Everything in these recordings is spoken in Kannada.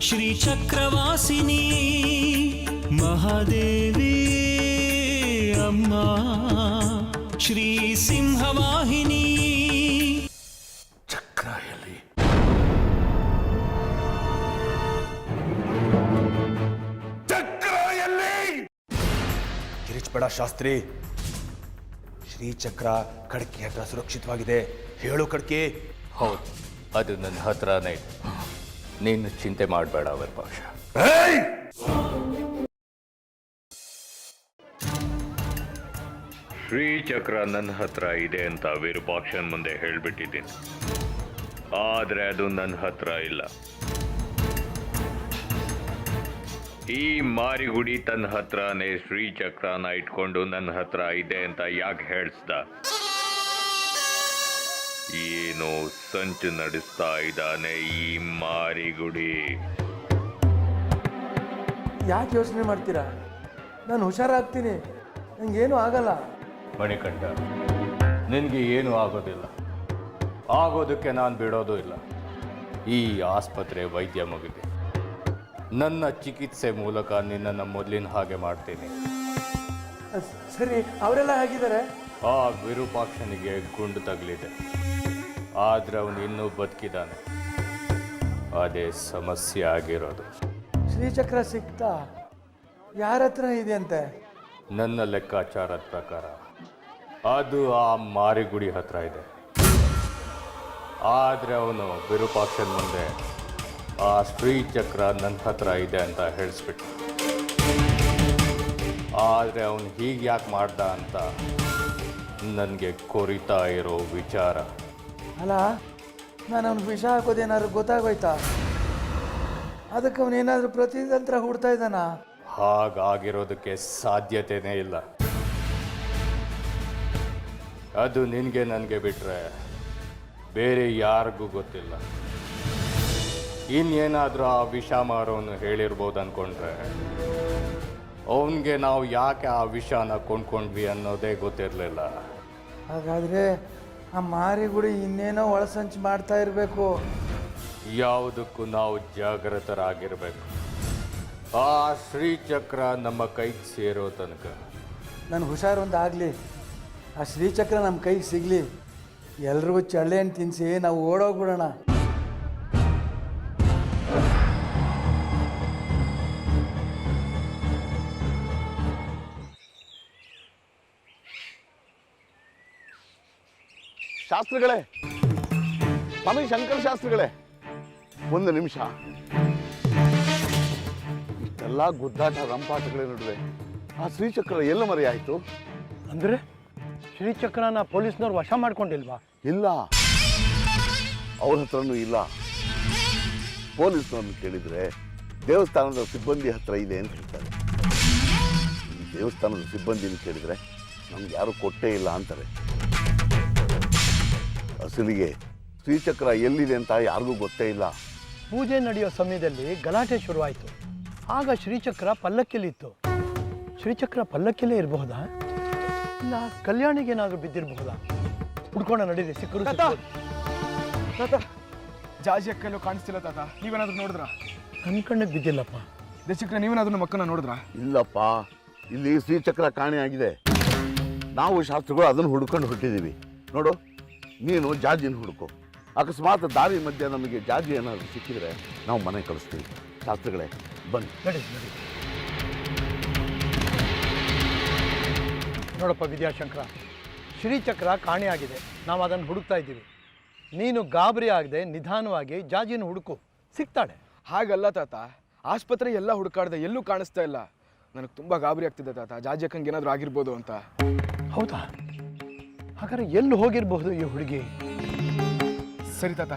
ಶ್ರೀಚಕ್ರವಾಸಿನಿ ಮಹಾದೇವಿ ಅಮ್ಮ ಶ್ರೀ ಸಿಂಹವಾಹಿನಿ. ಚಕ್ರ ಎಲ್ಲಿ? ಚಕ್ರ ಎಲ್ಲಿ? ಕಿರಿಚ್ಬೇಡ ಶಾಸ್ತ್ರಿ. ಶ್ರೀಚಕ್ರ ಕಡ್ಕಿ ಹತ್ರ ಸುರಕ್ಷಿತವಾಗಿದೆ. ಹೇಳು ಕಡ್ಕಿ. ಹೌದು, ಅದು ನನ್ನ ಹತ್ರನೇ ಇದೆ. ನೀನು ಚಿಂತೆ ಮಾಡಬೇಡ ವಿರೂಪಾಕ್ಷ. ಶ್ರೀಚಕ್ರ ನನ್ನ ಹತ್ರ ಇದೆ ಅಂತ ವಿರೂಪಾಕ್ಷನ್ ಮುಂದೆ ಹೇಳ್ಬಿಟ್ಟಿದ್ದೀನಿ. ಆದ್ರೆ ಅದು ನನ್ನ ಹತ್ರ ಇಲ್ಲ. ಈ ಮಾರಿಗುಡಿ ತನ್ನ ಹತ್ರನೇ ಶ್ರೀಚಕ್ರನ ಇಟ್ಕೊಂಡು ನನ್ನ ಹತ್ರ ಇದೆ ಅಂತ ಯಾಕೆ ಹೇಳ್ಸ್ದ? ಏನೋ ಸಂಚು ನಡೆಸ್ತಾ ಇದ್ದಾನೆ ಈ ಮಾರಿಗುಡಿ. ಯಾಕೆ ಯೋಚನೆ ಮಾಡ್ತೀರಾ? ನಾನು ಹುಷಾರಾಗ್ತೀನಿ, ನಂಗೇನು ಆಗಲ್ಲ. ಮಣಿಕಂಠ, ನಿನಗೆ ಏನೂ ಆಗೋದಿಲ್ಲ. ಆಗೋದಕ್ಕೆ ನಾನು ಬಿಡೋದು ಇಲ್ಲ. ಈ ಆಸ್ಪತ್ರೆ ವೈದ್ಯ ಮುಗಿದೆ. ನನ್ನ ಚಿಕಿತ್ಸೆ ಮೂಲಕ ನಿನ್ನನ್ನು ಮೊದಲಿನ ಹಾಗೆ ಮಾಡ್ತೀನಿ. ಸರಿ, ಅವರೆಲ್ಲ ಹೇಗಿದ್ದಾರೆ? ಆ ವಿರೂಪಾಕ್ಷನಿಗೆ ಗುಂಡು ತಗಲಿದೆ, ಆದ್ರೆ ಅವನು ಇನ್ನೂ ಬದುಕಿದ್ದಾನೆ. ಅದೇ ಸಮಸ್ಯೆ ಆಗಿರೋದು. ಶ್ರೀಚಕ್ರ ಸಿಕ್ತಾ? ಯಾರ ಹತ್ರ ಇದೆಯಂತೆ? ನನ್ನ ಲೆಕ್ಕಾಚಾರದ ಪ್ರಕಾರ ಅದು ಆ ಮಾರಿಗುಡಿ ಹತ್ರ ಇದೆ. ಆದರೆ ಅವನು ವಿರೂಪಾಕ್ಷನ್ ಮುಂದೆ ಆ ಶ್ರೀಚಕ್ರ ನನ್ನ ಹತ್ರ ಇದೆ ಅಂತ ಹೇಳಿಸ್ಬಿಟ್ಟು. ಆದರೆ ಅವನು ಹೀಗೆ ಯಾಕೆ ಮಾಡ್ದ ಅಂತ ನನಗೆ ಕೊರಿತಾ ಇರೋ ವಿಚಾರ. ಅಲ್ಲ, ನಾನು ಅವ್ನಿಗೆ ವಿಷ ಹಾಕೋದೇನಾದ್ರು ಗೊತ್ತಾಗೋಯ್ತಾ? ಅದಕ್ಕೆ ಅವನೇನಾದರೂ ಪ್ರತಿತಂತ್ರ ಹುಡ್ತಾ ಇದ್ದಾನ? ಹಾಗಾಗಿರೋದಕ್ಕೆ ಸಾಧ್ಯತೆಯೇ ಇಲ್ಲ. ಅದು ನಿನಗೆ ನನಗೆ ಬಿಟ್ಟರೆ ಬೇರೆ ಯಾರಿಗೂ ಗೊತ್ತಿಲ್ಲ. ಇನ್ನೇನಾದರೂ ಆ ವಿಷ ಮಾರೋನು ಹೇಳಿರ್ಬೋದು ಅಂದ್ಕೊಂಡ್ರೆ ಅವನಿಗೆ ನಾವು ಯಾಕೆ ಆ ವಿಷನ ಕೊಂಡ್ಕೊಂಡ್ವಿ ಅನ್ನೋದೇ ಗೊತ್ತಿರಲಿಲ್ಲ. ಹಾಗಾದರೆ ಆ ಮಾರಿಗುಡಿ ಇನ್ನೇನೋ ಒಳಸಂಚು ಮಾಡ್ತಾ ಇರಬೇಕು. ಯಾವುದಕ್ಕೂ ನಾವು ಜಾಗೃತರಾಗಿರಬೇಕು. ಆ ಶ್ರೀಚಕ್ರ ನಮ್ಮ ಕೈಗೆ ಸೇರೋ ತನಕ ನನ್ನ ಹುಷಾರೊಂದಾಗಲಿ, ಆ ಶ್ರೀಚಕ್ರ ನಮ್ಮ ಕೈಗೆ ಸಿಗಲಿ, ಎಲ್ರಿಗೂ ಚಳ್ಳೆಹಣ್ಣು ತಿನ್ನಿಸಿ ನಾವು ಓಡೋಗ್ಬಿಡೋಣ. ಶಾಸ್ತ್ರಿಗಳೇ, ಸ್ವಾಮಿ ಶಂಕರ ಶಾಸ್ತ್ರಿಗಳೇ, ಒಂದು ನಿಮಿಷ. ಇಷ್ಟೆಲ್ಲ ಗುದ್ದಾಟ ರಂಪಾಟಗಳ ನಡುವೆ ಆ ಶ್ರೀಚಕ್ರ ಎಲ್ಲ ಮರೆಯಾಯಿತು? ಅಂದರೆ ಶ್ರೀಚಕ್ರನ ಪೊಲೀಸ್ನವ್ರು ವಶ ಮಾಡ್ಕೊಂಡಿಲ್ವಾ? ಇಲ್ಲ, ಅವ್ರ ಹತ್ರನೂ ಇಲ್ಲ. ಪೊಲೀಸ್ನವ್ರನ್ನ ಕೇಳಿದರೆ ದೇವಸ್ಥಾನದ ಸಿಬ್ಬಂದಿ ಹತ್ರ ಇದೆ ಅಂತ ಹೇಳ್ತಾರೆ. ದೇವಸ್ಥಾನದ ಸಿಬ್ಬಂದಿನ ಕೇಳಿದರೆ ನಮ್ಗೆ ಯಾರೂ ಕೊಟ್ಟೇ ಇಲ್ಲ ಅಂತಾರೆ. ಅಸಲಿಗೆ ಶ್ರೀಚಕ್ರ ಎಲ್ಲಿದೆ ಅಂತ ಯಾರಿಗೂ ಗೊತ್ತೇ ಇಲ್ಲ. ಪೂಜೆ ನಡೆಯೋ ಸಮಯದಲ್ಲಿ ಗಲಾಟೆ ಶುರುವಾಯಿತು. ಆಗ ಶ್ರೀಚಕ್ರ ಪಲ್ಲಕ್ಕಿಲಿತ್ತು. ಶ್ರೀಚಕ್ರ ಪಲ್ಲಕ್ಕಿಲೇ ಇರಬಹುದಾ? ಇಲ್ಲ ಕಲ್ಯಾಣಿಗೇನಾದರೂ ಬಿದ್ದಿರಬಹುದಾ? ಹುಡ್ಕೊಂಡ ನಡೀರಿ, ಸಿಕ್ಕರು. ಜಾಜಿ ಅಕ್ಕೆಲ್ಲೂ ಕಾಣಿಸ್ತಿಲ್ಲ ತಾತ. ನೀವೇನಾದ್ರೂ ನೋಡಿದ್ರಾ? ನನ್ನ ಕಣ್ಣಿಗೆ ಬಿದ್ದಿಲ್ಲಪ್ಪ. ದೇಶಕ್ರ ನೀವೇನಾದ್ರೂ ನಮ್ಮ ಅಕ್ಕನ ನೋಡಿದ್ರಾ? ಇಲ್ಲಪ್ಪ, ಇಲ್ಲಿ ಶ್ರೀಚಕ್ರ ಕಾಣೆಯಾಗಿದೆ. ನಾವು ಶಾಸ್ತ್ರಿಗಳು ಅದನ್ನು ಹುಡ್ಕೊಂಡು ಹೊಟ್ಟಿದ್ದೀವಿ. ನೋಡು, ನೀನು ಜಾಜಿನ ಹುಡುಕು. ಅಕಸ್ಮಾತ್ ದಾರಿ ಮಧ್ಯೆ ನಮಗೆ ಜಾಜಿ ಏನಾದರೂ ಸಿಕ್ಕಿದ್ರೆ ನಾವು ಮನೆ ಕಳಿಸ್ತೀವಿ. ಶಾಸ್ತ್ರಿಗಳೇ ಬನ್ನಿ. ನಡಿ ನಡಿ. ನೋಡಪ್ಪ ವಿದ್ಯಾಶಂಕರ, ಶ್ರೀಚಕ್ರ ಕಾಣೆಯಾಗಿದೆ. ನಾವು ಅದನ್ನು ಹುಡುಕ್ತಾ ಇದ್ದೀವಿ. ನೀನು ಗಾಬರಿ ಆಗದೆ ನಿಧಾನವಾಗಿ ಜಾಜಿನ ಹುಡುಕು, ಸಿಗ್ತಾಳೆ. ಹಾಗಲ್ಲ ತಾತ, ಆಸ್ಪತ್ರೆ ಎಲ್ಲ ಹುಡುಕಾಡ್ದೆ, ಎಲ್ಲೂ ಕಾಣಿಸ್ತಾ ಇಲ್ಲ. ನನಗೆ ತುಂಬ ಗಾಬರಿ ಆಗ್ತಿದೆ ತಾತ. ಜಾಜಿ ಅಕ್ಕಂಗೆ ಏನಾದರೂ ಆಗಿರ್ಬೋದು ಅಂತ. ಹೌದಾ? ಹಾಗಾದ್ರೆ ಎಲ್ಲಿ ಹೋಗಿರಬಹುದು ಈ ಹುಡುಗಿ? ಸರಿ ತಾತ,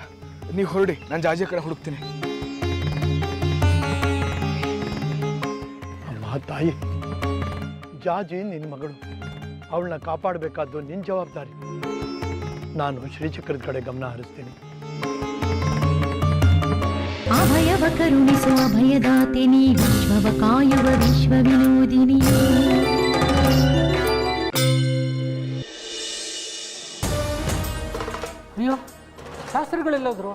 ನೀವು ಹೊರಡಿ, ನಾನು ಜಾಜಿ ಕಡೆ ಹುಡುಕ್ತೀನಿ. ಅಮ್ಮ ತಾಯಿ, ಜಾಜಿ ನಿನ್ನ ಮಗಳು, ಅವಳನ್ನ ಕಾಪಾಡಬೇಕಾದ್ದು ನಿನ್ನ ಜವಾಬ್ದಾರಿ. ನಾನು ಶ್ರೀಚಕ್ರದ ಕಡೆ ಗಮನ ಹರಿಸ್ತೀನಿ. ಅಭಯವ ಕರುಣಿಸುವ ಅಭಯದಾತಿನಿ, ವಿಶ್ವವ ಕಾಯುವ ವಿಶ್ವ ವಿನೋದಿನಿ. ಅಯ್ಯೋ, ಶಾಸ್ತ್ರಿಗಳೆಲ್ಲೋದ್ರು?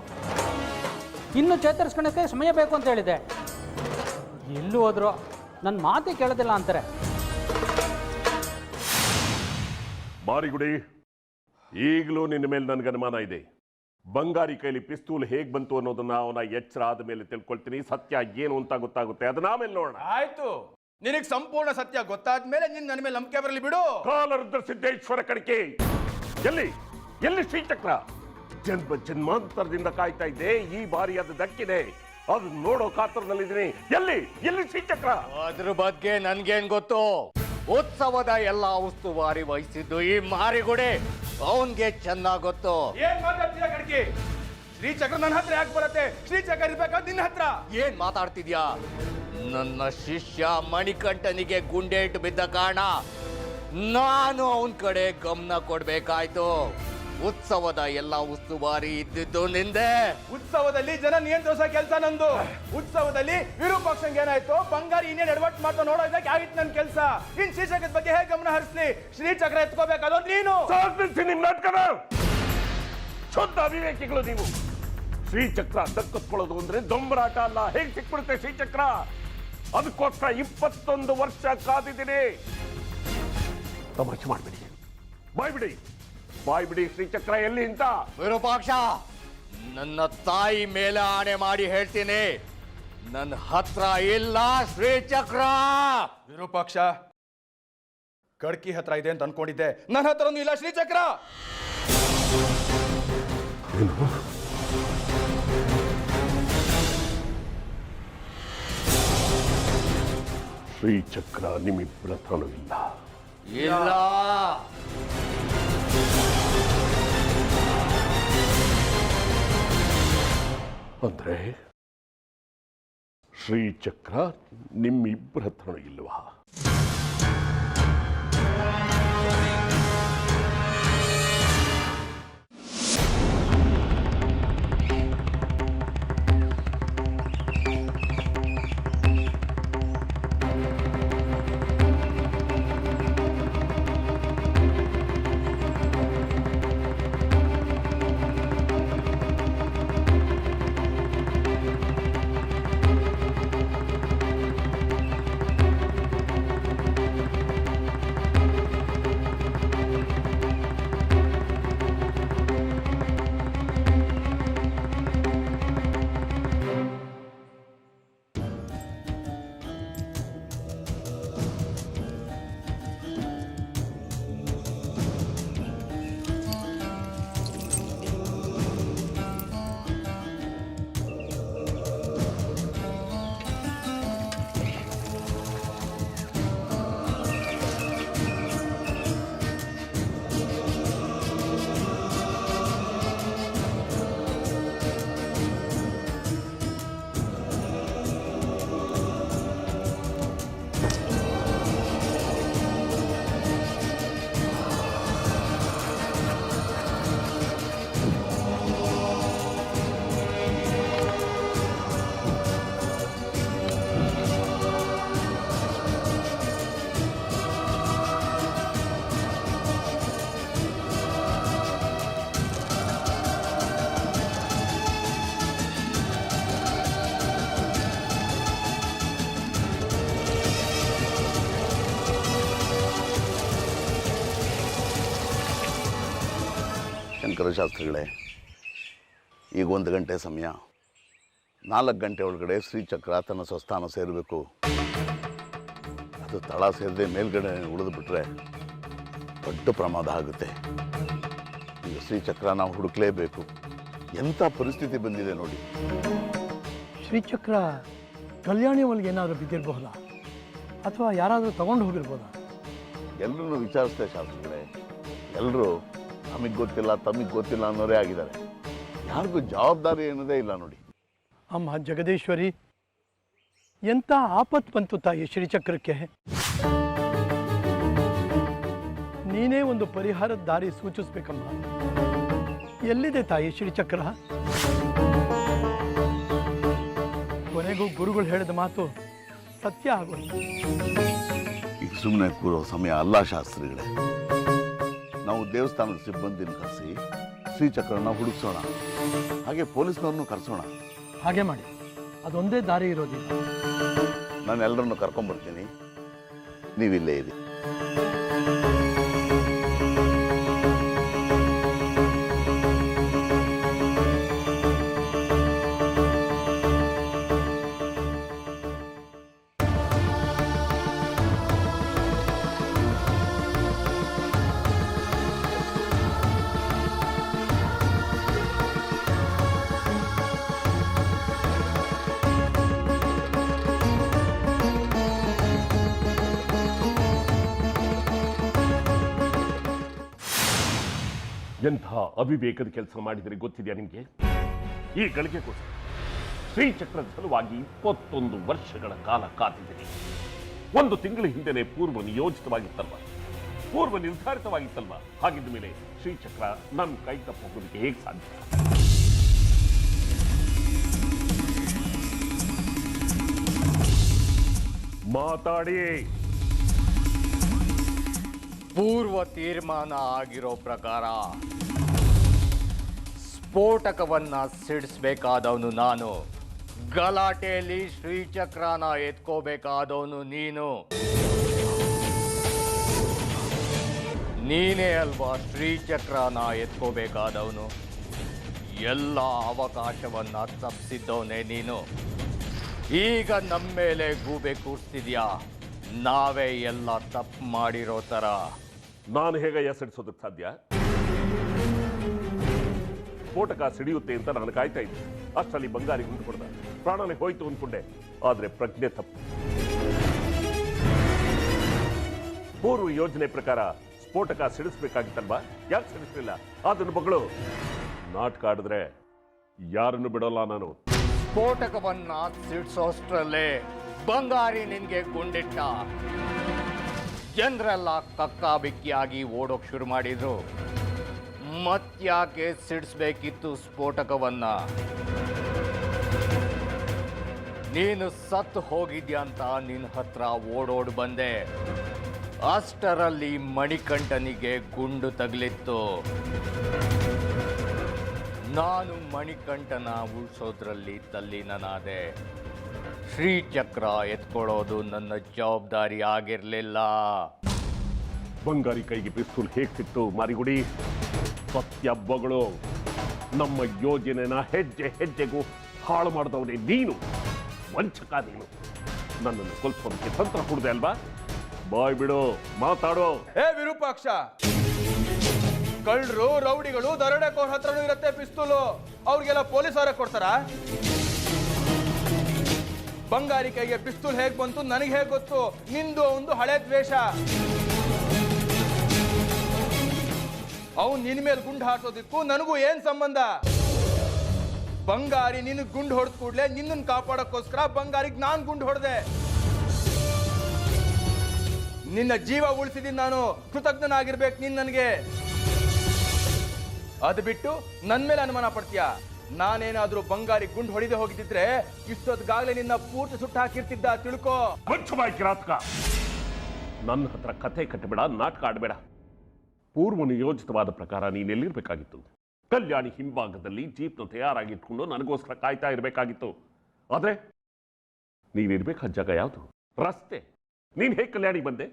ಇನ್ನು ಚೇತರಿಸ್ಕೊಳಕ್ಕೆ ಸಮಯ ಬೇಕು ಅಂತ ಹೇಳಿದೆ. ಎಲ್ಲೂ ಹೋದ್ರು ನನ್ನ ಮಾತೇ ಕೇಳೋದಿಲ್ಲ ಅಂತಾರೆ. ಮಾರಿಗುಡಿ, ಈಗಲೂ ನಿನ್ನ ಮೇಲೆ ನನಗೆ ಅನುಮಾನ ಇದೆ. ಬಂಗಾರಿ ಕೈಲಿ ಪಿಸ್ತೂಲ್ ಹೇಗೆ ಬಂತು ಅನ್ನೋದನ್ನ ಅವನ ಎಚ್ಚರ ಆದ ಮೇಲೆ ತಿಳ್ಕೊಳ್ತೀನಿ. ಸತ್ಯ ಏನು ಅಂತ ಗೊತ್ತಾಗುತ್ತೆ, ಅದನ್ನ ಆಮೇಲೆ ನೋಡೋಣ. ಆಯ್ತು, ನಿನಗೆ ಸಂಪೂರ್ಣ ಸತ್ಯ ಗೊತ್ತಾದ್ಮೇಲೆ ನಿನ್ ನನ್ನ ಮೇಲೆ ನಂಬಿಕೆ ಬರಲಿ ಬಿಡು. ಕಾಲರುದ್ರ ಸಿದ್ದೇಶ್ವರ ಕಡಿಕೆ ಎಲ್ಲಿ ಶ್ರೀಚಕ್ರ? ಜನ್ಮ ಜನ್ಮಾಂತರದಿಂದ ಕಾಯ್ತಾ ಇದ್ದೆ, ಈ ಬಾರಿ ಅದು ದಕ್ಕಿದೆ. ಅದು ನೋಡೋ ಕಾತರದಲ್ಲಿದ್ದೀನಿ. ಎಲ್ಲಿ ಶ್ರೀಚಕ್ರ? ಅದ್ರ ಬಗ್ಗೆ ನನ್ಗೇನ್ ಗೊತ್ತು? ಉತ್ಸವದ ಎಲ್ಲ ಉಸ್ತುವಾರಿ ವಹಿಸಿದ್ದು ಈ ಮಾರಿಗುಡಿ, ಅವನ್ಗೆ ಚೆನ್ನಾಗ್ ಗೊತ್ತು. ಏನ್ ಮಾತಾಡ್ತೀಯ ಕಡ್ಕಿ? ಶ್ರೀಚಕ್ರ ನನ್ನ ಹತ್ರ ಯಾಕೆ ಬರುತ್ತೆ? ಶ್ರೀಚಕ್ರ ಇರ್ಬೇಕಾದ ನಿನ್ನ ಹತ್ರ. ಏನ್ ಮಾತಾಡ್ತಿದ್ಯಾ? ನನ್ನ ಶಿಷ್ಯ ಮಣಿಕಂಠನಿಗೆ ಗುಂಡೇಟು ಬಿದ್ದ ಕಾರಣ ನಾನು ಅವನ್ ಕಡೆ ಗಮನ ಕೊಡ್ಬೇಕಾಯ್ತು. ಉತ್ಸವದ ಎಲ್ಲ ಉಸ್ತುವಾರಿ ಇದ್ದಿದ್ದು ನಿಂದೆ. ಉತ್ಸವದಲ್ಲಿ ಜನ ನಿಯಂತ್ರಿಸೋ ಕೆಲಸ ನಂದು. ಉತ್ಸವದಲ್ಲಿ ವಿರೂಪಾಕ್ಷಂಗೆ ಏನಾಯ್ತು, ಬಂಗಾರಿ ಇನ್ನೇನು ಎಡವಟ್ಟು ಮಾಡ್ತಾ ನೋಡೋದಕ್ಕೆ ಆಗಿತ್ತು ನನ್ನ ಕೆಲಸ. ಇನ್ ಶ್ರೀಚಕ್ರದ ಬಗ್ಗೆ ಹೇಗೆ ಗಮನ ಹರಿಸ್ಲಿ? ಶ್ರೀಚಕ್ರ ಎತ್ಕೋಬೇಕಾದೋ ನೀನು. ನಿಮ್ ನಾಟಕನ ಶುದ್ಧ ಅವಿವೇಕಿಗಳು ನೀವು. ಶ್ರೀಚಕ್ರ ದಕ್ಕಿಸ್ಕೊಳ್ಳೋದು ಅಂದ್ರೆ ದೊಂಬರಾಟ ಅಲ್ಲ. ಹೇಗೆ ಸಿಕ್ಬಿಡುತ್ತೆ ಶ್ರೀಚಕ್ರ? ಅದಕ್ಕೋಸ್ಕರ 21 ವರ್ಷ ಕಾದಿದ್ದೀನಿ. ತಮಾಷೆ ಮಾಡ್ಬಿಡಿ, ಬಾಯ್ಬಿಡಿ. ಶ್ರೀಚಕ್ರ ಎಲ್ಲಿ ಅಂತ? ವಿರೂಪಾಕ್ಷ, ನನ್ನ ತಾಯಿ ಮೇಲೆ ಆಣೆ ಮಾಡಿ ಹೇಳ್ತೀನಿ, ನನ್ನ ಹತ್ರ ಇಲ್ಲ ಶ್ರೀಚಕ್ರ. ವಿರೂಪಾಕ್ಷ, ಕಡ್ಕಿ ಹತ್ರ ಇದೆ ಅಂತ ಅನ್ಕೊಂಡಿದ್ದೆ, ನನ್ನ ಹತ್ರನೂ ಇಲ್ಲ ಶ್ರೀಚಕ್ರ. ಶ್ರೀಚಕ್ರ ನಿಮ್ಮಿಬ್ಬರ ಹತ್ರನೂ ಇಲ್ಲ. ಇಲ್ಲ. ಅಂದ್ರೆ ಶ್ರೀಚಕ್ರ ನಿಮ್ಮಿಬ್ಬರ ಹತ್ರನೂ ಇಲ್ವಾ? ಶಾಸ್ತ್ರಿಗಳೇ, ಈಗ 1 ಗಂಟೆ ಸಮಯ. 4 ಗಂಟೆ ಒಳಗಡೆ ಶ್ರೀಚಕ್ರ ತನ್ನ ಸ್ವಸ್ಥಾನ ಸೇರಬೇಕು. ಅದು ತಳ ಸೇರದೆ ಮೇಲ್ಗಡೆ ಉಳಿದು ಬಿಟ್ರೆ ದೊಡ್ಡ ಪ್ರಮಾದ ಆಗುತ್ತೆ. ಈಗ ಶ್ರೀಚಕ್ರ ನಾವು ಹುಡುಕ್ಲೇಬೇಕು. ಎಂಥ ಪರಿಸ್ಥಿತಿ ಬಂದಿದೆ ನೋಡಿ. ಶ್ರೀಚಕ್ರ ಕಲ್ಯಾಣಿ ಒಳಗೆ ಏನಾದರೂ ಬಿದ್ದಿರಬಹುದಾ, ಅಥವಾ ಯಾರಾದರೂ ತಗೊಂಡು ಹೋಗಿರ್ಬೋದಾ? ಎಲ್ಲರೂ ವಿಚಾರಿಸ್ದೆ ಶಾಸ್ತ್ರಿಗಳೇ. ಎಲ್ಲರೂ ನಮಗೆ ಗೊತ್ತಿಲ್ಲ, ತಮಗೆ ಗೊತ್ತಿಲ್ಲ ಅನ್ನೋರೇ ಆಗಿದ್ದಾರೆ. ಯಾರಿಗೂ ಜವಾಬ್ದಾರಿ ಅನ್ನೋದೇ ಇಲ್ಲ ನೋಡಿ. ಅಮ್ಮ ಜಗದೀಶ್ವರಿ, ಎಂಥ ಆಪತ್ತು ಬಂತು ತಾಯಿ ಶ್ರೀಚಕ್ರಕ್ಕೆ. ನೀನೇ ಒಂದು ಪರಿಹಾರದ ದಾರಿ ಸೂಚಿಸ್ಬೇಕಮ್ಮ. ಎಲ್ಲಿದೆ ತಾಯಿ ಶ್ರೀಚಕ್ರ? ಕೊನೆಗೂ ಗುರುಗಳು ಹೇಳಿದ ಮಾತು ಸತ್ಯ ಆಗೋಯ್ತು. ಈಗ ಸುಮ್ಮನೆ ಕೂರೋ ಸಮಯ ಅಲ್ಲ ಶಾಸ್ತ್ರಿಗಳೇ. ನಾವು ದೇವಸ್ಥಾನದ ಸಿಬ್ಬಂದಿನ ಕರೆಸಿ ಶ್ರೀಚಕ್ರನ ಹುಡುಕ್ಸೋಣ. ಹಾಗೆ ಪೊಲೀಸ್ನವ್ರನ್ನು ಕರೆಸೋಣ. ಹಾಗೆ ಮಾಡಿ, ಅದೊಂದೇ ದಾರಿ ಇರೋದಿಲ್ಲ. ನಾನು ಎಲ್ಲರನ್ನು ಕರ್ಕೊಂಡ್ಬರ್ತೀನಿ, ನೀವಿಲ್ಲೇ ಇರಿ. ಎಂಥ ಅವಿವೇಕದ ಕೆಲಸ ಮಾಡಿದರೆ ಗೊತ್ತಿದೆಯಾ ನಿಮಗೆ? ಈ ಗಳಿಗೆಗೋಸ್ಕರ ಶ್ರೀಚಕ್ರದ ಸಲುವಾಗಿ 21 ವರ್ಷಗಳ ಕಾಲ ಕಾದಿದ್ದೀನಿ. 1 ತಿಂಗಳ ಹಿಂದೆನೆ ಪೂರ್ವ ನಿಯೋಜಿತವಾಗಿತ್ತಲ್ವ, ಪೂರ್ವ ನಿರ್ಧಾರಿತವಾಗಿತ್ತಲ್ವ? ಹಾಗಿದ್ದ ಮೇಲೆ ಶ್ರೀಚಕ್ರ ನನ್ನ ಕೈ ತಪ್ಪೋಗೋದಕ್ಕೆ ಹೇಗೆ ಸಾಧ್ಯ? ಮಾತಾಡಿ. ಪೂರ್ವ ತೀರ್ಮಾನ ಆಗಿರೋ ಪ್ರಕಾರ ಸ್ಫೋಟಕವನ್ನ ಸಿಡಿಸ್ಬೇಕಾದವನು ನಾನು, ಗಲಾಟೆಯಲ್ಲಿ ಶ್ರೀಚಕ್ರನ ಎತ್ಕೋಬೇಕಾದವನು ನೀನೇ ಅಲ್ವಾ ಶ್ರೀಚಕ್ರನ ಎತ್ಕೋಬೇಕಾದವನು. ಎಲ್ಲ ಅವಕಾಶವನ್ನ ತಪ್ಪಿಸಿದ್ದವನೇ ನೀನು. ಈಗ ನಮ್ಮ ಮೇಲೆ ಗೂಬೆ ಕೂರಿಸ್ತಿದ್ಯಾ, ನಾವೇ ಎಲ್ಲ ತಪ್ಪು ಮಾಡಿರೋ ಥರ. ನಾನು ಹೇಗೆ ಹೆಸರಿಸೋದಕ್ಕೆ ಸಾಧ್ಯ? ಸ್ಫೋಟಕ ಸಿಡಿಯುತ್ತೆ ಅಂತ ನಾನು ಕಾಯ್ತಾ ಇದ್ದೆ. ಅಷ್ಟರಲ್ಲಿ ಬಂಗಾರಿ ಗುಂಡು ಹೊಡೆದ, ಪ್ರಾಣನೇ ಹೋಯ್ತು ಅಂದ್ಕೊಂಡೆ. ಆದರೆ ಪ್ರಜ್ಞೆ ತಪ್ಪು. ಪೂರ್ವ ಯೋಜನೆ ಪ್ರಕಾರ ಸ್ಫೋಟಕ ಸಿಡಿಸ್ಬೇಕಾಗಿತ್ತಲ್ವಾ? ಯಾಕೆ ಸಿಡಿಸ್ಲಿಲ್ಲ? ಅದನ್ನು ಮಗಳು ನಾಟಕ ಆಡಿದ್ರೆ ಯಾರನ್ನು ಬಿಡೋಲ್ಲ ನಾನು. ಸ್ಫೋಟಕವನ್ನ ಸಿಡಿಸೋಷ್ಟ್ರಲ್ಲೇ ಬಂಗಾರಿ ನಿನ್ಗೆ ಗುಂಡಿಟ್ಟ. ಜನರೆಲ್ಲ ಕಕ್ಕಾಬಿಕ್ಕಿಯಾಗಿ ಓಡೋಕ್ ಶುರು ಮಾಡಿದ್ರು. ಮತ್ಯಾಕೆ ಸಿಡಿಸ್ಬೇಕಿತ್ತು ಸ್ಫೋಟಕವನ್ನ? ನೀನು ಸತ್ತು ಹೋಗಿದ್ಯಾ ಅಂತ ನಿನ್ನ ಹತ್ರ ಓಡೋಡ್ ಬಂದೆ. ಅಷ್ಟರಲ್ಲಿ ಮಣಿಕಂಠನಿಗೆ ಗುಂಡು ತಗಲಿತ್ತು. ನಾನು ಮಣಿಕಂಠನ ಉಳಿಸೋದ್ರಲ್ಲಿ ತಲ್ಲೀನನಾದೆ. ಶ್ರೀಚಕ್ರ ಎತ್ಕೊಳ್ಳೋದು ನನ್ನ ಜವಾಬ್ದಾರಿ ಆಗಿರಲಿಲ್ಲ. ಬಂಗಾರಿ ಕೈಗೆ ಪಿಸ್ತೂಲ್ ಹೇಗೆ ಸಿಕ್ತು ಮಾರಿಗುಡಿ? ಸತ್ಯಬ್ಬಗಳು ನಮ್ಮ ಯೋಜನೆನ ಹೆಜ್ಜೆ ಹೆಜ್ಜೆಗೂ ಹಾಳು ಮಾಡಿದವನೇ ನೀನು. ವಂಚಕ ನೀನು. ನನ್ನನ್ನು ಕೊಲ್ಸೋದಕ್ಕೆ ತಂತ್ರ ಹುಡ್ದೆ ಅಲ್ವಾ? ಬಾಯ್ ಬಿಡು, ಮಾತಾಡೋ. ಏ ವಿರೂಪಾಕ್ಷ, ಕಳ್ಳರು, ರೌಡಿಗಳು, ದರೋಡೆಕೋರ್ ಹತ್ರನೂ ಇರುತ್ತೆ ಪಿಸ್ತೂಲು. ಅವ್ರಿಗೆಲ್ಲ ಪೊಲೀಸರ ಕೊಡ್ತಾರ? ಬಂಗಾರಿ ಕೈಗೆ ಪಿಸ್ತೂಲ್ ಹೇಗ್ ಬಂತು ನನಗೆ ಹೇಗ್ ಗೊತ್ತು? ನಿಂದು ಒಂದು ಹಳೆ ದ್ವೇಷ. ಅವನು ನಿನ್ ಮೇಲೆ ಗುಂಡು ಹಾರಿಸೋದಕ್ಕೂ ನನಗೂ ಏನ್ ಸಂಬಂಧ? ಬಂಗಾರಿ ನಿನಗೆ ಗುಂಡು ಹೊಡೆದ ಕೂಡಲೇ ನಿನ್ನನ್ನು ಕಾಪಾಡೋಕ್ಕೋಸ್ಕರ ಬಂಗಾರಿಗೆ ನಾನು ಗುಂಡು ಹೊಡೆದೆ. ನಿನ್ನ ಜೀವ ಉಳಿಸಿದೀನಿ ನಾನು. ಕೃತಜ್ಞನಾಗಿರ್ಬೇಕು ನೀನ್ ನನಗೆ. ಅದು ಬಿಟ್ಟು ನನ್ನ ಮೇಲೆ ಅನುಮಾನ ಪಡ್ತೀಯ? ನಾನೇನಾದ್ರೂ ಬಂಗಾರಿ ಗುಂಡು ಹೊಡಿದೆ ಹೋಗಿದ್ದಿದ್ರೆ ಇಷ್ಟೊತ್ತಿಗಾಗಲೇ ನಿನ್ನ ಪೂರ್ತಿ ಸುಟ್ಟು ಹಾಕಿರ್ತಿದ್ದ, ತಿಳ್ಕೋ. ಕಿರಾತಕ, ನನ್ನ ಹತ್ರ ಕಥೆ ಕಟ್ಟಬೇಡ, ನಾಟಕ ಆಡಬೇಡ. ಪೂರ್ವ ನಿಯೋಜಿತವಾದ ಪ್ರಕಾರ ನೀನೆಲ್ಲಿರ್ಬೇಕಾಗಿತ್ತು? ಕಲ್ಯಾಣಿ ಹಿಂಭಾಗದಲ್ಲಿ ಜೀಪ್ನ ತಯಾರಾಗಿಟ್ಕೊಂಡು ನನಗೋಸ್ಕರ ಕಾಯ್ತಾ ಇರಬೇಕಾಗಿತ್ತು. ಆದ್ರೆ ನೀನಿರ್ಬೇಕಾದ ಜಾಗ ಯಾವುದು? ರಸ್ತೆ. ನೀನ್ ಹೇಗೆ ಕಲ್ಯಾಣಿ ಬಂದೆ?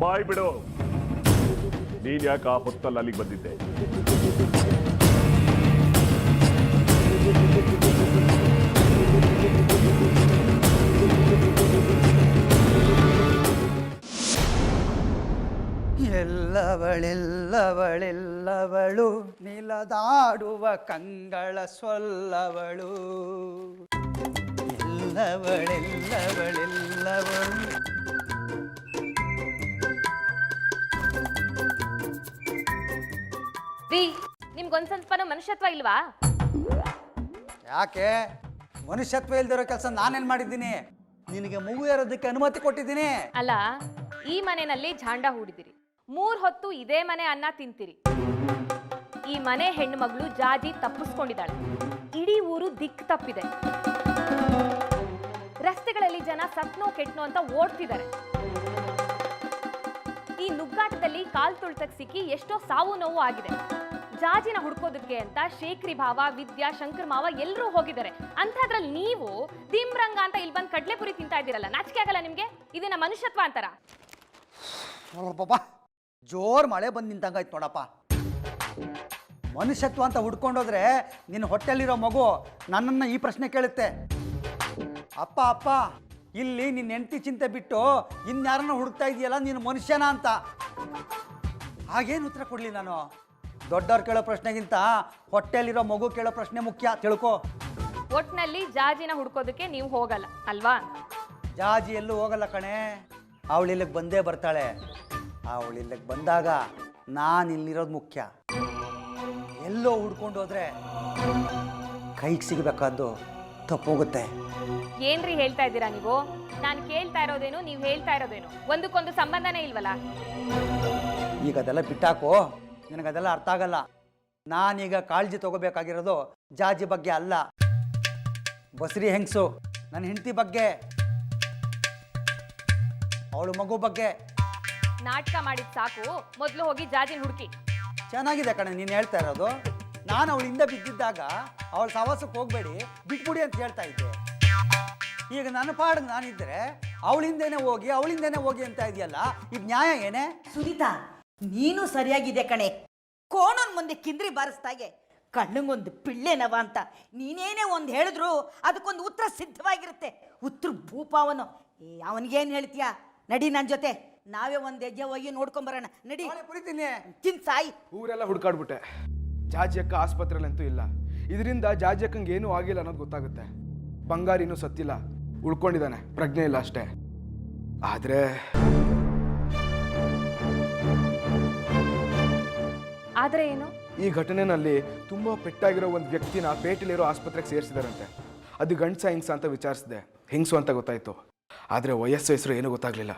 ಬಾಯ್ ಬಿಡು. ನೀನ್ ಯಾಕೆ ಆ ಹೊತ್ತಲ್ಲಿ ಅಲ್ಲಿಗೆ ಬಂದಿದ್ದೆ? ಎಲ್ಲವಳೆಲ್ಲವಳೆಲ್ಲವಳು ನಿಲದಾಡುವ ಕಂಗಳ ಸೊಲ್ಲವಳು. ಎಲ್ಲವಳೆಲ್ಲವಳೆಲ್ಲವಳು. ನಿಮ್ಗೊಂದ್ ಸ್ವಲ್ಪನೂ ಮನುಷ್ಯತ್ವ ಇಲ್ವಾ? ಯಾಕೆ ಮನುಷ್ಯತ್ವ ಇಲ್ದಿರೋ ಕೆಲಸ ನಾನೇನ್ ಮಾಡಿದ್ದೀನಿ? ನಿನಗೆ ಮಗು ಇರೋದಕ್ಕೆ ಅನುಮತಿ ಕೊಟ್ಟಿದ್ದೀನಿ. ಅಲ್ಲ, ಈ ಮನೆಯಲ್ಲಿ ಝಾಂಡ ಹೂಡಿದಿರಿ, 3 ಹೊತ್ತು ಇದೇ ಮನೆ ಅನ್ನ ತಿಂತೀರಿ. ಈ ಮನೆ ಹೆಣ್ಣು ಮಗಳು ಜಾಜಿ ತಪ್ಪಿಸ್ಕೊಂಡಿದ್ದಾಳೆ. ಇಡೀ ಊರು ದಿಕ್ಕು ತಪ್ಪಿದೆ. ರಸ್ತೆಗಳಲ್ಲಿ ಜನ ಸತ್ನೋ ಕೆಟ್ನೋ ಅಂತ ಓಡ್ತಿದ್ದಾರೆ. ಈ ನುಗ್ಗಾಟದಲ್ಲಿ ಕಾಲ್ ತುಳ್ತಕ್ ಸಿಕ್ಕಿ ಎಷ್ಟೋ ಸಾವು ನೋವು ಆಗಿದೆ. ಜಾಜಿನ ಹುಡ್ಕೋದಕ್ಕೆ ಅಂತ ಶೇಖರಿ ಭಾವ, ವಿದ್ಯಾ, ಶಂಕರ್ ಮಾವ ಎಲ್ಲರೂ ಹೋಗಿದ್ದಾರೆ. ಅಂಥದ್ರಲ್ಲಿ ನೀವು ದಿಮ್ರಂಗ ಅಂತ ಇಲ್ಲಿ ಬಂದು ಕಡ್ಲೆಪುರಿ ತಿಂತಾ ಇದ್ದೀರಲ್ಲ, ನಾಚಿಕೆ ಆಗಲ್ಲ ನಿಮ್ಗೆ? ಇದನ್ನ ಮನುಷ್ಯತ್ವ ಅಂತಾರ? ಪಾಪ ಜೋರ್ ಮಳೆ ಬಂದು ನಿಂತಂಗಾಯ್ತು ನೋಡಪ್ಪ. ಮನುಷ್ಯತ್ವ ಅಂತ ಹುಡ್ಕೊಂಡೋದ್ರೆ ನಿನ್ನ ಹೊಟ್ಟೆಲಿರೋ ಮಗು ನನ್ನನ್ನು ಈ ಪ್ರಶ್ನೆ ಕೇಳುತ್ತೆ, ಅಪ್ಪ ಅಪ್ಪ ಇಲ್ಲಿ ನಿನ್ನ ಹೆಂಡತಿ ಚಿಂತೆ ಬಿಟ್ಟು ಇನ್ಯಾರನ್ನ ಹುಡುಕ್ತಾ ಇದೆಯಲ್ಲ, ನೀನು ಮನುಷ್ಯನ ಅಂತ. ಹಾಗೇನು ಉತ್ತರ ಕೊಡಲಿ ನಾನು? ದೊಡ್ಡವ್ರು ಕೇಳೋ ಪ್ರಶ್ನೆಗಿಂತ ಹೊಟ್ಟೆಲಿರೋ ಮಗು ಕೇಳೋ ಪ್ರಶ್ನೆ ಮುಖ್ಯ, ತಿಳ್ಕೊ. ಒಟ್ನಲ್ಲಿ ಜಾಜಿನ ಹುಡ್ಕೋದಕ್ಕೆ ನೀವು ಹೋಗಲ್ಲ ಅಲ್ವಾ? ಜಾಜಿ ಎಲ್ಲೂ ಹೋಗಲ್ಲ ಕಣೆ, ಅವಳಿಲ್ಲಿಗೆ ಬಂದೇ ಬರ್ತಾಳೆ. ಅವಳಿಲ್ಲಿಗೆ ಬಂದಾಗ ನಾನು ಇಲ್ಲಿರೋದು ಮುಖ್ಯ. ಎಲ್ಲೋ ಹುಡ್ಕೊಂಡು ಹೋದ್ರೆ ಕೈಗೆ ಸಿಗಬೇಕಾದ್ದು ತಪ್ಪೋಗುತ್ತೆ. ಏನ್ರಿ ಹೇಳ್ತಾ ಇದ್ದೀರಾ ನೀವು? ನಾನು ಕೇಳ್ತಾ ಇರೋದೇನು, ನೀವು ಹೇಳ್ತಾ ಇರೋದೇನು? ಒಂದಕ್ಕೊಂದು ಸಂಬಂಧನೇ ಇಲ್ವಲ್ಲ? ಈಗ ಅದೆಲ್ಲ ಬಿಟ್ಟಾಕೋ, ನಿನಗದೆಲ್ಲ ಅರ್ಥ ಆಗಲ್ಲ. ನಾನೀಗ ಕಾಳಜಿ ತಗೋಬೇಕಾಗಿರೋದು ಜಾಜಿ ಬಗ್ಗೆ ಅಲ್ಲ, ಬಸ್ರಿ ಹೆಂಗಸು ನನ್ನ ಹೆಂಡತಿ ಬಗ್ಗೆ, ಅವಳು ಮಗು ಬಗ್ಗೆ. ನಾಟಕ ಮಾಡಿದ್ ಸಾಕು, ಮೊದಲು ಹೋಗಿ ಜಾಜಿನ ಹುಡುಕಿ. ಚೆನ್ನಾಗಿದೆ ಕಣೆ ನೀನು ಹೇಳ್ತಾ ಇರೋದು. ನಾನು ಅವಳಿಂದ ಬಿದ್ದಿದ್ದಾಗ ಅವಳ ಸವಾಸಕ್ಕೆ ಹೋಗಬೇಡಿ, ಬಿಟ್ಬಿಡಿ ಅಂತ ಹೇಳ್ತಾ ಇದ್ದೆ. ಈಗ ನನ್ನ ಪಾಡಿಗೆ ನಾನಿದ್ರೆ ಅವಳಿಂದೇನೆ ಹೋಗಿ ಅಂತ ಇದೆಯಲ್ಲ, ಇದು ನ್ಯಾಯ ಏನೇ? ಸುನೀತಾ, ನೀನು ಸರಿಯಾಗಿದೆ ಕಣೆ. ಕೋಣನ್ ಮುಂದೆ ಕಿಂದ್ರಿ ಬಾರಿಸ್ದಾಗೆ ಕಣ್ಣಂಗೊಂದು ಪಿಳ್ಳೆನವ ಅಂತ ನೀನೇನೇ ಒಂದು ಹೇಳಿದ್ರು ಅದಕ್ಕೊಂದು ಉತ್ತರ ಸಿದ್ಧವಾಗಿರುತ್ತೆ. ಉತ್ತರ ಭೂಪ ಅವನು. ಅವನಿಗೇನು ಹೇಳ್ತೀಯಾ? ನಡಿ ನನ್ನ ಜೊತೆ, ನಾವೇ ಒಂದು ಹೆಜ್ಜೆ ಹೋಗಿ ನೋಡ್ಕೊಂಬರೋಣ. ನಡಿ, ಕುರಿತೀನಿ ತಿನ್ ಸಾಯಿ. ಊರೆಲ್ಲ ಹುಡ್ಕಾಡ್ಬಿಟ್ಟೆ, ಜಾಜಿ ಅಕ್ಕ ಆಸ್ಪತ್ರೆಯಲ್ಲಂತೂ ಇಲ್ಲ. ಇದರಿಂದ ಜಾಜಿ ಅಕ್ಕಂಗೆ ಏನೂ ಆಗಿಲ್ಲ ಅನ್ನೋದು ಗೊತ್ತಾಗುತ್ತೆ. ಬಂಗಾರಿ ಇನ್ನೂ ಸತ್ತಿಲ್ಲ, ಉಳ್ಕೊಂಡಿದ್ದಾನೆ, ಪ್ರಜ್ಞೆ ಇಲ್ಲ ಅಷ್ಟೇ. ಆದ್ರೆ ಏನು? ಈ ಘಟನೆಯಲ್ಲಿ ತುಂಬಾ ಪೆಟ್ಟಾಗಿರೋ ಒಂದು ವ್ಯಕ್ತಿನ ಪೇಟೆಲಿರೋ ಆಸ್ಪತ್ರೆಗೆ ಸೇರಿಸಿದಾರಂತೆ. ಅದು ಗಂಡ್ಸ ಹಿಂಗ್ಸ ಅಂತ ವಿಚಾರಿಸಿದೆ, ಹಿಂಗ್ಸು ಅಂತ ಗೊತ್ತಾಯ್ತು. ಆದ್ರೆ ವಯಸ್ಸು ಹೆಸರು ಏನೂ ಗೊತ್ತಾಗ್ಲಿಲ್ಲ.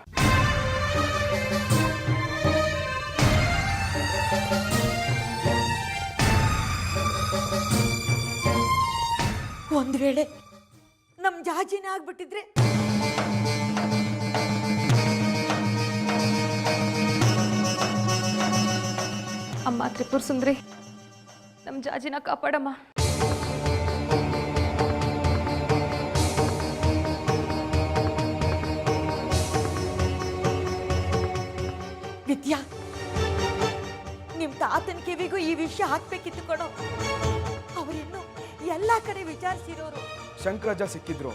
ಒಂದು ವೇಳೆ ನಮ್ ಜಾಜಿನೇ ಆಗ್ಬಿಟ್ಟಿದ್ರೆ? ಅಮ್ಮ ತ್ರಿಪುರ ಸುಂದ್ರಿ, ನಮ್ ಜಾಜಿನ ಕಾಪಾಡಮ್ಮ. ವಿದ್ಯಾ, ನಿಮ್ ತಾತನ ಕಿವಿಗೂ ಈ ವಿಷಯ ಹಾಕ್ಬೇಕಿತ್ತು ಕಣೋ. ಅವರಿನ್ನು ಎಲ್ಲಾ ಕಡೆ ವಿಚಾರಿಸಿರೋರು. ಶಂಕರಜ್ಜ ಸಿಕ್ಕಿದ್ರು,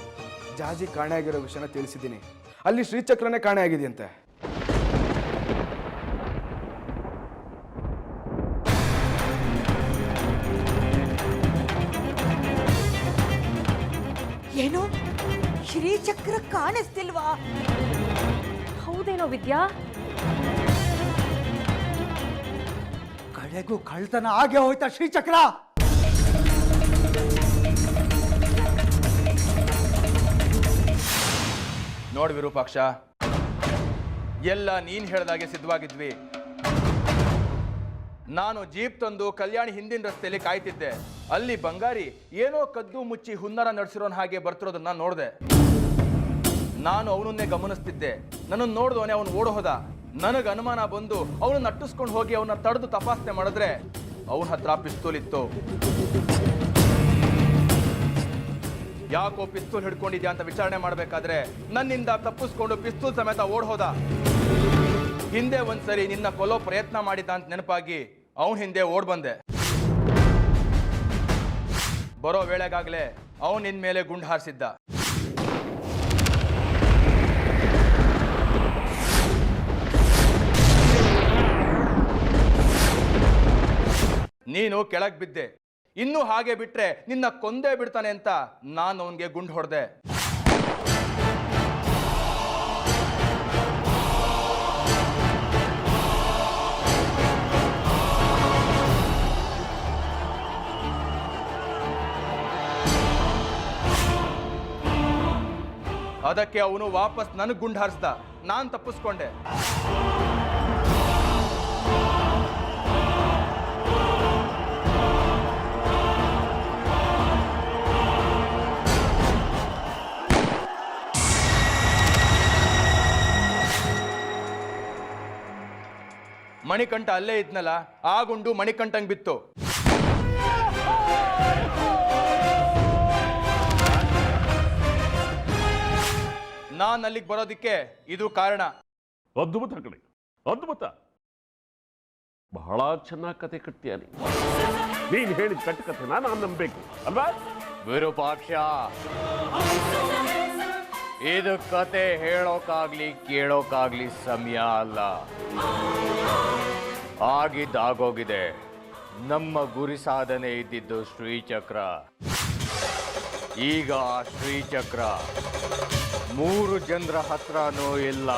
ಜಾಜಿ ಕಾಣೆ ಆಗಿರೋ ವಿಷಯನ ತಿಳಿಸಿದ್ದೀನಿ. ಅಲ್ಲಿ ಶ್ರೀಚಕ್ರನೇ ಕಾಣೆ ಆಗಿದೆಯಂತೆ. ಏನು ಶ್ರೀಚಕ್ರ ಕಾಣಿಸ್ತಿಲ್ವಾ? ಹೌದೇನೋ ವಿದ್ಯಾ? ಕಡೆಗೂ ಕಳ್ತನ ಆಗೇ ಹೋಯ್ತಾ ಶ್ರೀಚಕ್ರ? ನೋಡ್ ವಿರೂಪಾಕ್ಷ, ಎಲ್ಲ ನೀನ್ ಹೇಳ್ದಾಗೆ ಸಿದ್ಧವಾಗಿದ್ವಿ. ನಾನು ಜೀಪ್ ತಂದು ಕಲ್ಯಾಣಿ ಹಿಂದಿನ ರಸ್ತೆಯಲ್ಲಿ ಕಾಯ್ತಿದ್ದೆ. ಅಲ್ಲಿ ಬಂಗಾರಿ ಏನೋ ಕದ್ದು ಮುಚ್ಚಿ ಹುನ್ನರ ನಡೆಸಿರೋನ್ ಹಾಗೆ ಬರ್ತಿರೋದನ್ನ ನೋಡಿದೆ. ನಾನು ಅವನನ್ನೇ ಗಮನಿಸ್ತಿದ್ದೆ. ನನ್ನನ್ನು ನೋಡಿದವನೇ ಅವನು ಓಡ್ ಹೋದ. ನನಗೆ ಅನುಮಾನ ಬಂದು ಅವನು ನಟ್ಟಿಸ್ಕೊಂಡು ಹೋಗಿ ಅವನ್ನ ತಡೆದು ತಪಾಸಣೆ ಮಾಡಿದ್ರೆ ಅವನ ಹತ್ರ ಪಿಸ್ತೂಲ್ ಇತ್ತು. ಯಾಕೋ ಪಿಸ್ತೂಲ್ ಹಿಡ್ಕೊಂಡಿದ್ಯಾ ಅಂತ ವಿಚಾರಣೆ ಮಾಡಬೇಕಾದ್ರೆ ನನ್ನಿಂದ ತಪ್ಪಿಸ್ಕೊಂಡು ಪಿಸ್ತೂಲ್ ಸಮೇತ ಓಡ್ ಹೋದ. ಹಿಂದೆ ಒಂದ್ಸರಿ ನಿನ್ನ ಕೊಲ್ಲೋ ಪ್ರಯತ್ನ ಮಾಡಿದ್ದ ಅಂತ ನೆನಪಾಗಿ ಅವನ ಹಿಂದೆ ಓಡ್ ಬಂದೆ. ಬರೋ ವೇಳೆಗಾಗ್ಲೇ ಅವನು ನಿನ್ ಮೇಲೆ ಗುಂಡು ಹಾರಿಸಿದ್ದ. ನೀನು ಕೆಳಗ್ ಬಿದ್ದೆ. ಇನ್ನೂ ಹಾಗೆ ಬಿಟ್ರೆ ನಿನ್ನ ಕೊಂದೇ ಬಿಡ್ತಾನೆ ಅಂತ ನಾನು ಅವನಿಗೆ ಗುಂಡು ಹೊಡೆದೆ. ಅದಕ್ಕೆ ಅವನು ವಾಪಸ್ ನನಗೆ ಗುಂಡು ಹಾರಿಸ್ದ. ನಾನು ತಪ್ಪಿಸ್ಕೊಂಡೆ. ಮಣಿಕಂಠ ಅಲ್ಲೇ ಇದ್ನಲ್ಲ, ಆ ಗುಂಡು ಮಣಿಕಂಠಂಗೆ ಬಿತ್ತು. ನಾನು ಅಲ್ಲಿಗೆ ಬರೋದಕ್ಕೆ ಇದು ಕಾರಣ. ಅದ್ಭುತ ಕಣೆ, ಅದ್ಭುತ. ಬಹಳ ಚೆನ್ನಾಗಿ ಕತೆ ಕಟ್ತೀಯ ನೀನು ಹೇಳಿದ ಕಟ್ಟುಕಥೆನ ನಾನು ನಂಬಬೇಕು ಅಲ್ವಾ? ವಿರೂಪಾಕ್ಷ, ಇದು ಕತೆ ಹೇಳೋಕ್ಕಾಗ್ಲಿ ಕೇಳೋಕ್ಕಾಗ್ಲಿ ಸಮಯ ಅಲ್ಲ. ಆಗಿದ್ದಾಗೋಗಿದೆ. ನಮ್ಮ ಗುರಿ ಸಾಧನೆ ಇದ್ದಿದ್ದು ಶ್ರೀಚಕ್ರ. ಈಗ ಆ ಶ್ರೀಚಕ್ರ 3 ಜನರ ಹತ್ರನೂ ಇಲ್ಲ.